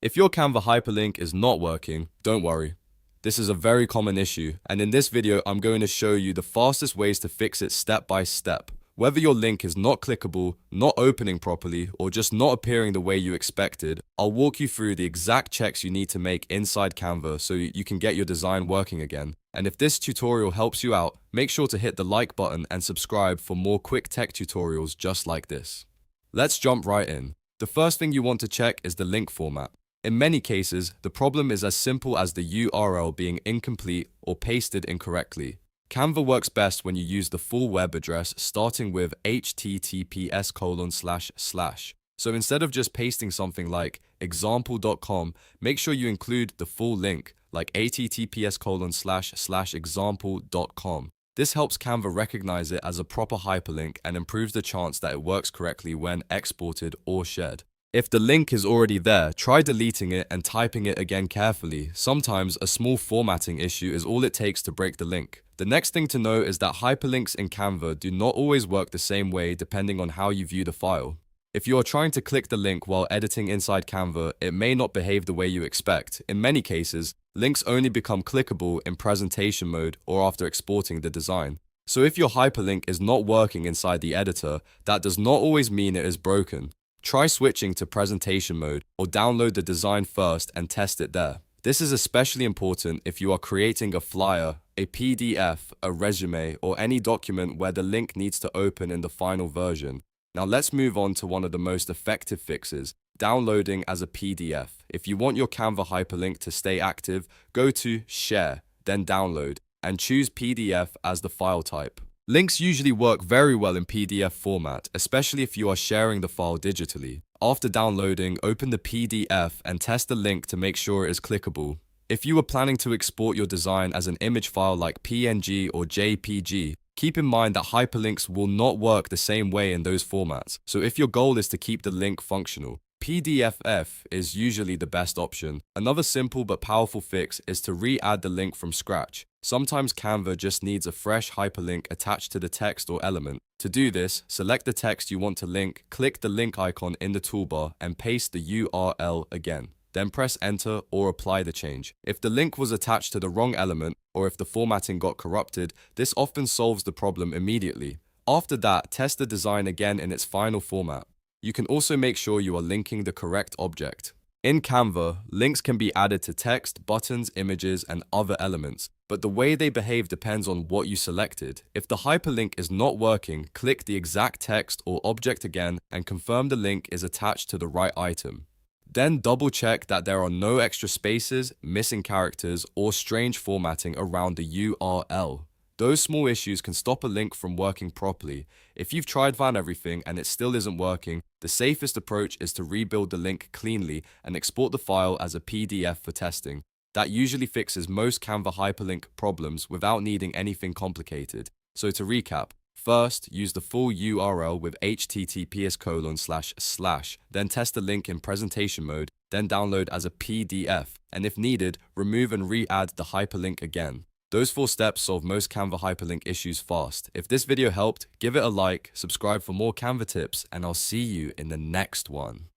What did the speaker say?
If your Canva hyperlink is not working, don't worry. This is a very common issue, and in this video I'm going to show you the fastest ways to fix it step by step. Whether your link is not clickable, not opening properly, or just not appearing the way you expected, I'll walk you through the exact checks you need to make inside Canva so you can get your design working again. And if this tutorial helps you out, make sure to hit the like button and subscribe for more quick tech tutorials just like this. Let's jump right in. The first thing you want to check is the link format. In many cases, the problem is as simple as the URL being incomplete or pasted incorrectly. Canva works best when you use the full web address starting with https://. So instead of just pasting something like example.com, make sure you include the full link like https://example.com. This helps Canva recognize it as a proper hyperlink and improves the chance that it works correctly when exported or shared. If the link is already there, try deleting it and typing it again carefully. Sometimes a small formatting issue is all it takes to break the link. The next thing to know is that hyperlinks in Canva do not always work the same way depending on how you view the file. If you are trying to click the link while editing inside Canva, it may not behave the way you expect. In many cases, links only become clickable in presentation mode or after exporting the design. So if your hyperlink is not working inside the editor, that does not always mean it is broken. Try switching to presentation mode or download the design first and test it there. This is especially important if you are creating a flyer, a PDF, a resume, or any document where the link needs to open in the final version. Now let's move on to one of the most effective fixes, downloading as a PDF. If you want your Canva hyperlink to stay active, go to Share, then Download, and choose PDF as the file type. Links usually work very well in PDF format, especially if you are sharing the file digitally. After downloading, open the PDF and test the link to make sure it is clickable. If you are planning to export your design as an image file like PNG or JPG, keep in mind that hyperlinks will not work the same way in those formats. So if your goal is to keep the link functional, PDFF is usually the best option. Another simple but powerful fix is to re-add the link from scratch. Sometimes Canva just needs a fresh hyperlink attached to the text or element. To do this, select the text you want to link, click the link icon in the toolbar, and paste the URL again. Then press enter or apply the change. If the link was attached to the wrong element, or if the formatting got corrupted, this often solves the problem immediately. After that, test the design again in its final format. You can also make sure you are linking the correct object. In Canva, links can be added to text, buttons, images, and other elements, but the way they behave depends on what you selected. If the hyperlink is not working, click the exact text or object again and confirm the link is attached to the right item. Then double check that there are no extra spaces, missing characters, or strange formatting around the URL. Those small issues can stop a link from working properly. If you've found everything and it still isn't working, the safest approach is to rebuild the link cleanly and export the file as a PDF for testing. That usually fixes most Canva hyperlink problems without needing anything complicated. So to recap, first, use the full URL with https://, then test the link in presentation mode, then download as a PDF, and if needed, remove and re-add the hyperlink again. Those 4 steps solve most Canva hyperlink issues fast. If this video helped, give it a like, subscribe for more Canva tips, and I'll see you in the next one.